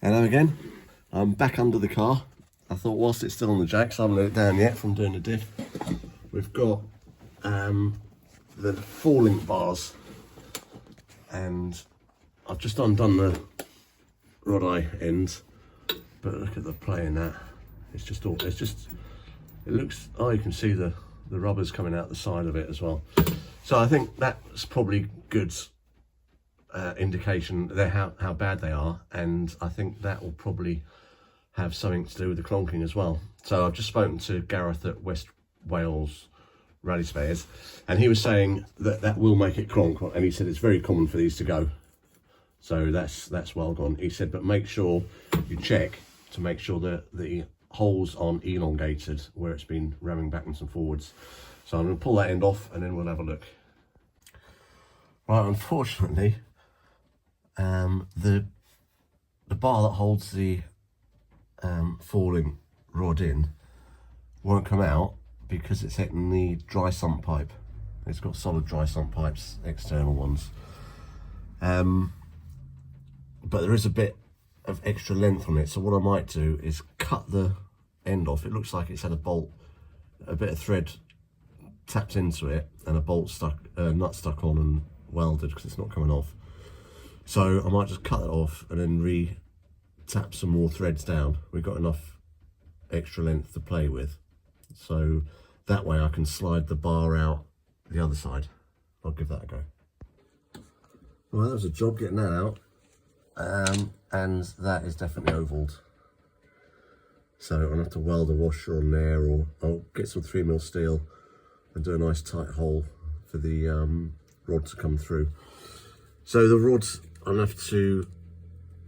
Hello again. I'm back under the car. I thought whilst it's still on the jacks, I haven't let it down yet from doing the diff. We've got the falling bars, and I've just undone the rod eye ends, but look at the play in that. It looks, oh, you can see the rubbers coming out the side of it as well. So I think that's probably good indication there how bad they are, and I think that will probably have something to do with the clunking as well. So I've just spoken to Gareth at West Wales Rally Spares, and he was saying that will make it clonk, and he said it's very common for these to go. So that's well gone. He said, but make sure you check to make sure that the holes aren't elongated where it's been ramming backwards and forwards. So I'm going to pull that end off and then we'll have a look. Right, unfortunately, the bar that holds the falling rod in won't come out because it's hitting the dry sump pipe. It's got solid dry sump pipes, external ones. But there is a bit of extra length on it, so what I might do is cut the end off. It looks like it's had a bolt, a bit of thread tapped into it and a bolt nut stuck on and welded because it's not coming off. So I might just cut it off and then re-tap some more threads down. We've got enough extra length to play with, so that way I can slide the bar out the other side. I'll give that a go. Well, that was a job getting that out. And that is definitely ovalled. So I'll have to weld a washer on there, or I'll get some 3mm steel and do a nice tight hole for the rod to come through. So the rod, I'll have to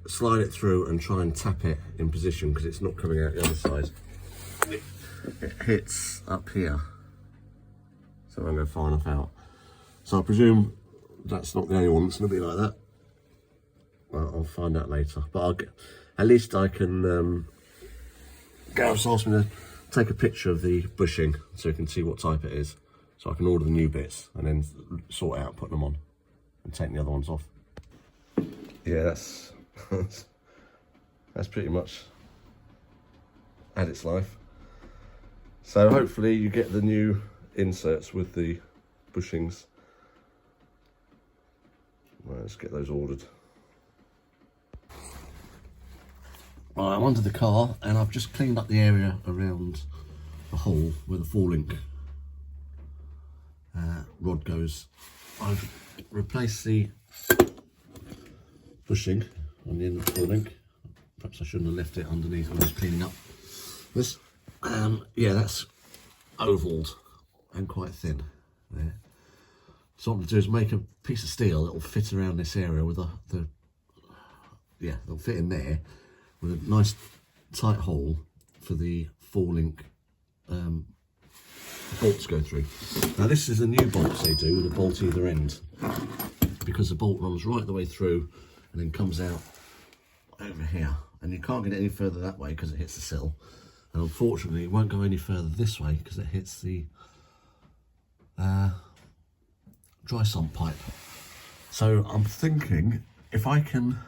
slide it through and try and tap it in position because it's not coming out the other side. It hits up here, so I'm going to far enough out. So I presume that's not the only one that's going to be like that. Well, I'll find out later, but at least I can. Gareth's asked me to take a picture of the bushing so you can see what type it is, so I can order the new bits and then sort out putting them on and taking the other ones off. Yeah, that's pretty much had its life. So hopefully you get the new inserts with the bushings. Well, let's get those ordered. Right, I'm under the car and I've just cleaned up the area around the hole where the falling rod goes. I've replaced the bushing on the end of the falling. Perhaps I shouldn't have left it underneath when I was cleaning up this. Yeah, that's ovalled and quite thin there. So what I'm going to do is make a piece of steel that will fit around this area with yeah, it'll fit in there with a nice tight hole for the falling bolts go through. Now this is the new bolts they do with a bolt either end, because the bolt runs right the way through and then comes out over here, and you can't get it any further that way because it hits the sill, and unfortunately it won't go any further this way because it hits the dry sump pipe. So I'm thinking if I can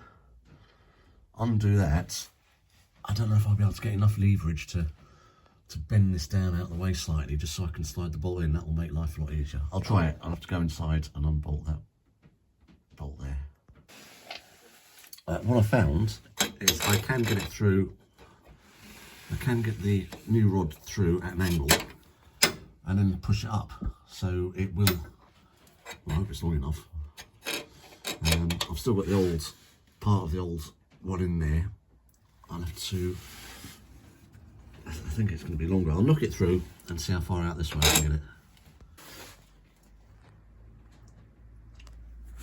undo that, I don't know if I'll be able to get enough leverage to bend this down out the way slightly just so I can slide the bolt in. That will make life a lot easier. I'll try it. I'll have to go inside and unbolt that bolt there. What I found is I can get it through, I can get the new rod through at an angle and then push it up, so it will, well, I hope it's long enough. I've still got the old part of the old one in there. I'll have to, I think it's going to be longer. I'll knock it through and see how far out this way I can get it.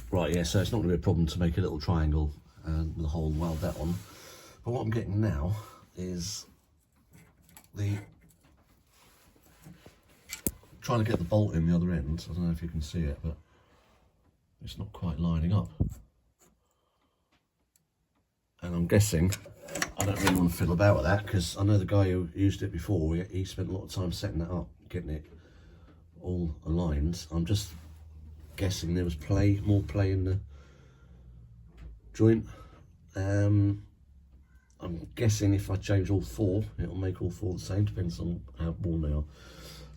Right, yeah, so it's not going to be a problem to make a little triangle with a hole and weld that on. But what I'm getting now is trying to get the bolt in the other end. I don't know if you can see it, but it's not quite lining up. And I'm guessing, I don't really want to fiddle about with that because I know the guy who used it before, he spent a lot of time setting that up, getting it all aligned. I'm just guessing there was more play in the joint. I'm guessing if I change all four, it'll make all four the same, depends on how worn they are.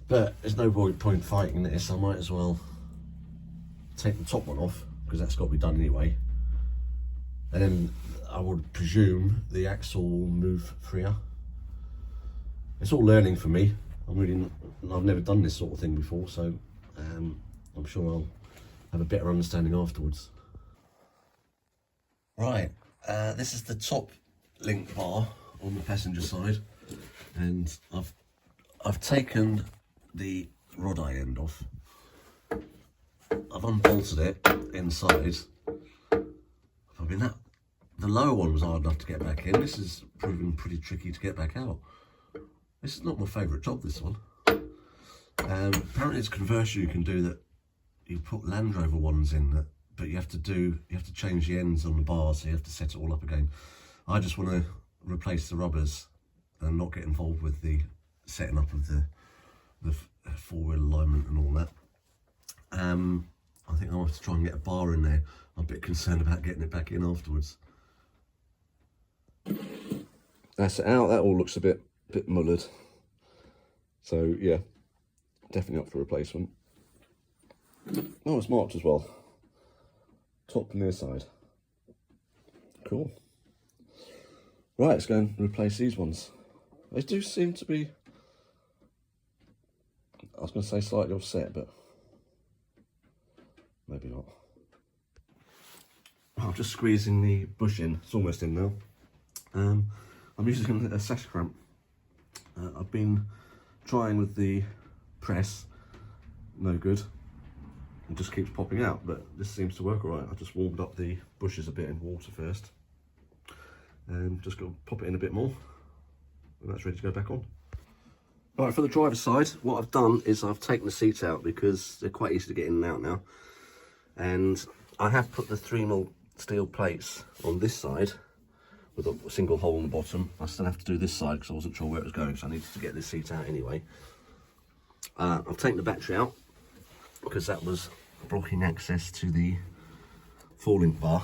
But there's no point fighting this, I might as well take the top one off, because that's got to be done anyway. And then I would presume the axle will move freer. It's all learning for me. I've never done this sort of thing before, so I'm sure I'll have a better understanding afterwards. Right, this is the top link bar on the passenger side, and I've taken the rod eye end off. I've unbolted it inside. I mean, the lower one was hard enough to get back in. This is proving pretty tricky to get back out. This is not my favourite job, this one. Apparently it's a conversion you can do that you put Land Rover ones in, but you have to change the ends on the bars, so you have to set it all up again. I just want to replace the rubbers and not get involved with the setting up of the four-wheel alignment and all that. I think I'll have to try and get a bar in there. I'm a bit concerned about getting it back in afterwards. That's it out. That all looks a bit mullered. So yeah, definitely up for replacement. Oh, it's marked as well. Top and near side. Cool. Right, let's go and replace these ones. They do seem to be, I was going to say slightly offset, but maybe not. I'm just squeezing the bush in. It's almost in now. I'm using a sash clamp. I've been trying with the press, no good. It just keeps popping out, but this seems to work all right. I just warmed up the bushes a bit in water first, and just got to pop it in a bit more, and that's ready to go back on. Right, for the driver's side, what I've done is I've taken the seat out because they're quite easy to get in and out now, and I have put the 3mm steel plates on this side with a single hole in the bottom. I still have to do this side because I wasn't sure where it was going, so I needed to get this seat out anyway. I've taken the battery out because that was blocking access to the 4-link bar.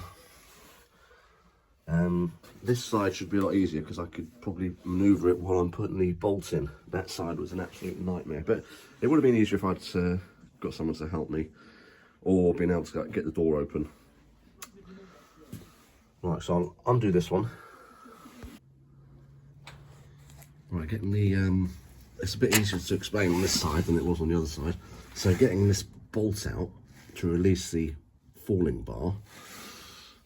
This side should be a lot easier because I could probably manoeuvre it while I'm putting the bolts in. That side was an absolute nightmare, but it would have been easier if I'd got someone to help me or been able to get the door open. Right, so I'll undo this one. Right, getting the, it's a bit easier to explain on this side than it was on the other side. So getting this bolt out to release the 4-link bar,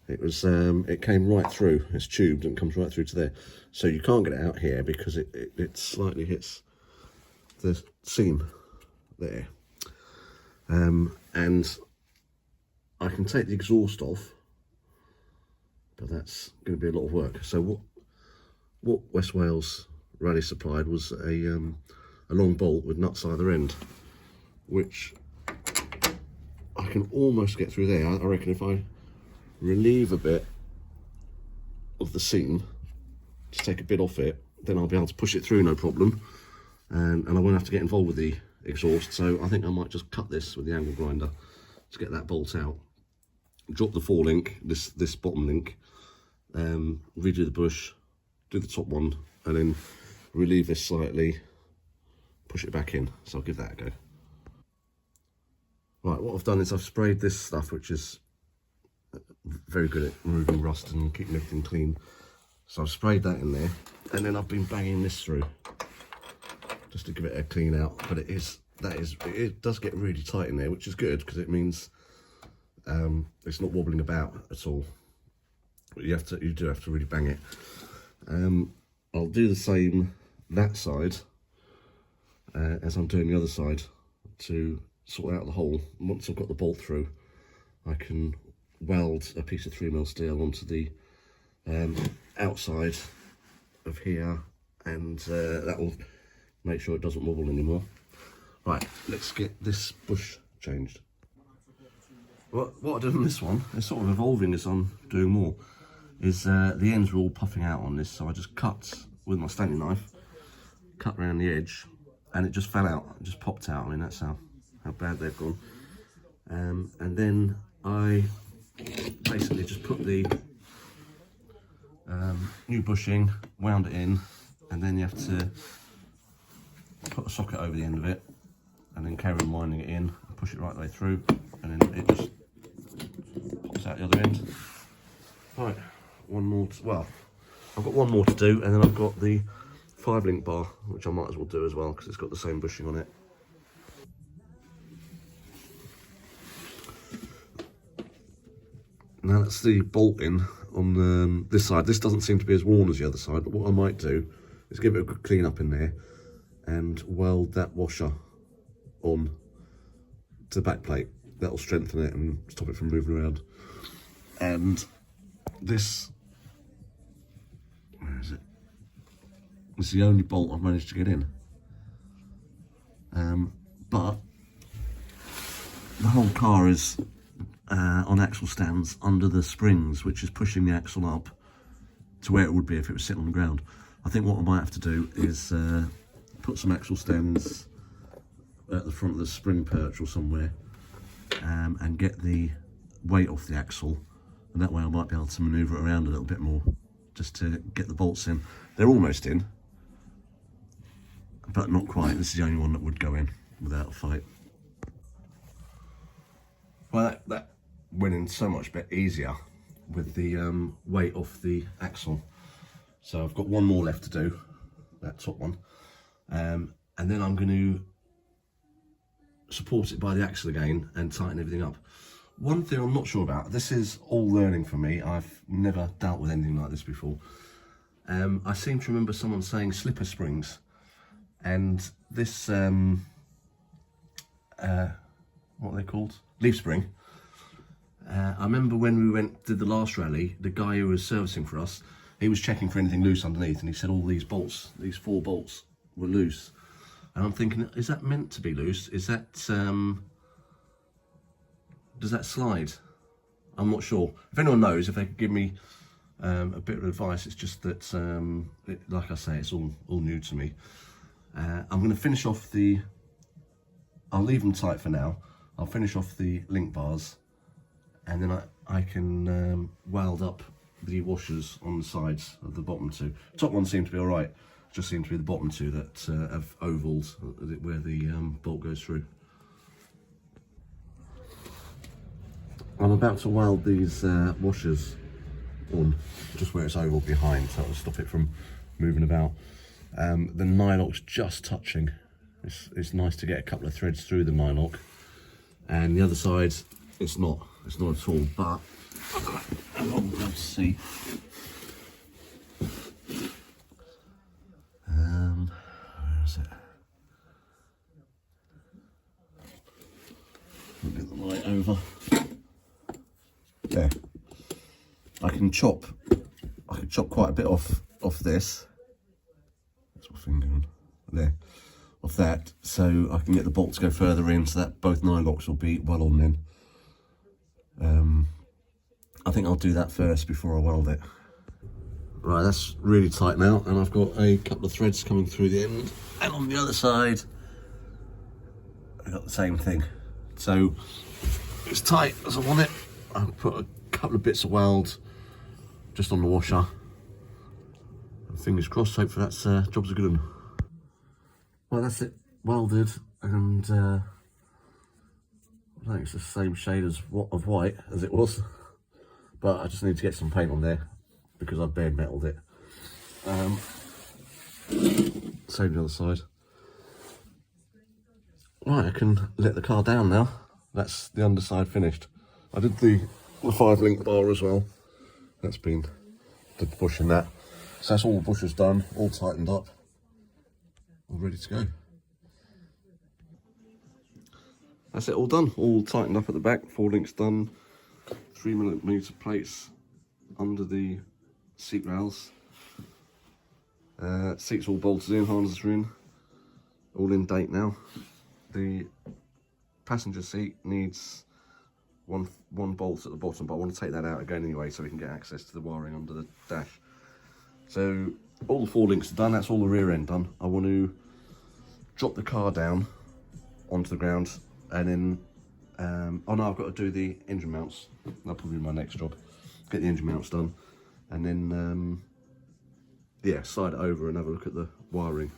it came right through. It's tubed and comes right through to there. So you can't get it out here because it slightly hits the seam there. And I can take the exhaust off, but that's going to be a lot of work. So what West Wales Rally supplied was a long bolt with nuts either end, which I can almost get through there. I reckon if I relieve a bit of the seam, just take a bit off it, then I'll be able to push it through no problem, and I won't have to get involved with the exhaust. So I think I might just cut this with the angle grinder to get that bolt out, drop the 4-link, this bottom link, redo the bush, do the top one, and then relieve this slightly, push it back in. So I'll give that a go. Right, what I've done is I've sprayed this stuff, which is very good at removing rust and keeping everything clean. So I've sprayed that in there, and then I've been banging this through just to give it a clean out. But it does get really tight in there, which is good because it means it's not wobbling about at all. But you do have to really bang it. I'll do the same that side as I'm doing the other side to sort out the hole. Once I've got the bolt through, I can weld a piece of 3mm steel onto the outside of here, and that will make sure it doesn't wobble anymore. Right, let's get this bush changed. What I did on this one, it's sort of evolving as I'm doing more, is the ends were all puffing out on this, so I just cut with my Stanley knife, cut around the edge, and it just fell out, it just popped out. I mean, that's how bad they've gone. And then I basically just put the New bushing, wound it in, and then you have to put a socket over the end of it, and then carry on winding it in, and push it right the way through, and then it just pops out the other end. Right, one more, well, I've got one more to do, and then I've got the 5-link bar, which I might as well do as well, because it's got the same bushing on it. Now that's the bolting on this side. This doesn't seem to be as worn as the other side, but what I might do is give it a good clean up in there and weld that washer on to the back plate. That'll strengthen it and stop it from moving around. And this, where is it? This is the only bolt I've managed to get in. But the whole car is on axle stands under the springs, which is pushing the axle up to where it would be if it was sitting on the ground. I think what I might have to do is put some axle stands at the front of the spring perch or somewhere, and get the weight off the axle, and that way I might be able to manoeuvre it around a little bit more, just to get the bolts in. They're almost in, but not quite. This is the only one that would go in without a fight. Well, that went in so much bit easier with the weight off the axle. So I've got one more left to do, that top one, and then I'm going to support it by the axle again and tighten everything up. One thing I'm not sure about, this is all learning for me, I've never dealt with anything like this before. I seem to remember someone saying slipper springs, and this, what are they called? Leaf spring. I remember when we did the last rally, the guy who was servicing for us, he was checking for anything loose underneath, and he said all these bolts, these 4 bolts were loose. And I'm thinking, is that meant to be loose? Is that, does that slide? I'm not sure. If anyone knows, if they could give me a bit of advice, it's just that, like I say, it's all new to me. I'm going to finish off I'll leave them tight for now. I'll finish off the link bars, and then I can weld up the washers on the sides of the bottom 2. Top one seemed to be all right. Just seemed to be the bottom 2 that have ovals where the bolt goes through. I'm about to weld these washers on just where it's oval behind, so it'll stop it from moving about. The nylock's just touching. It's nice to get a couple of threads through the nylock, and the other side it's not at all, but I'll be able to see. Where is it? I'll get the light over. There. I can chop quite a bit off this. That's my finger on there. Off that, so I can get the bolts to go further in, so that both nylocks will be well on then. I think I'll do that first before I weld it. Right, that's really tight now, and I've got a couple of threads coming through the end, and on the other side I've got the same thing. So it's tight as I want it. I've put a couple of bits of weld just on the washer. And fingers crossed, hopefully that's job's a good one. Well, that's it, welded, and I think it's the same shade of white as it was, but I just need to get some paint on there because I've bare metaled it. Same the other side. Right, I can let the car down now. That's the underside finished. I did the 5-link bar as well. That's been the bushing that. So that's all the bushers done, all tightened up, all ready to go. That's it, all done, all tightened up at the back, 4 links done, 3mm plates under the seat rails. Seats all bolted in, harnesses are in, all in date now. The passenger seat needs one bolt at the bottom, but I want to take that out again anyway so we can get access to the wiring under the dash. So all the 4 links are done, that's all the rear end done. I want to drop the car down onto the ground, and then, oh no, I've got to do the engine mounts. That'll probably be my next job. Get the engine mounts done, and then yeah, slide it over and have a look at the wiring.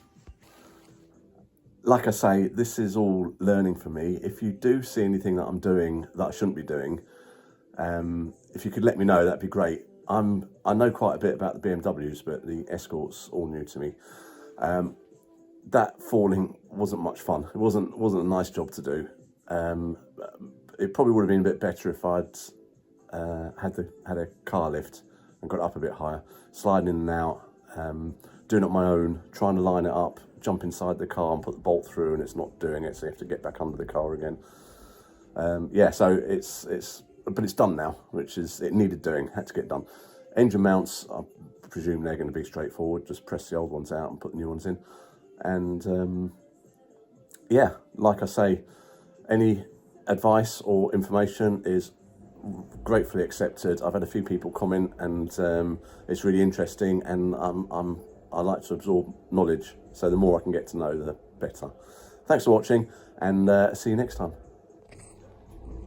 Like I say, this is all learning for me. If you do see anything that I'm doing that I shouldn't be doing, if you could let me know, that'd be great. I know quite a bit about the BMWs, but the Escort's all new to me. That falling wasn't much fun. It wasn't a nice job to do. It probably would have been a bit better if I'd had a car lift and got up a bit higher, sliding in and out, doing it on my own, trying to line it up, jump inside the car and put the bolt through, and it's not doing it, so you have to get back under the car again. Yeah, so but it's done now, which is, it needed doing, had to get done. Engine mounts, I presume they're going to be straightforward. Just press the old ones out and put the new ones in. And yeah, like I say, any advice or information is gratefully accepted. I've had a few people comment, and it's really interesting, and I like to absorb knowledge, so the more I can get to know, the better. Thanks for watching, and see you next time.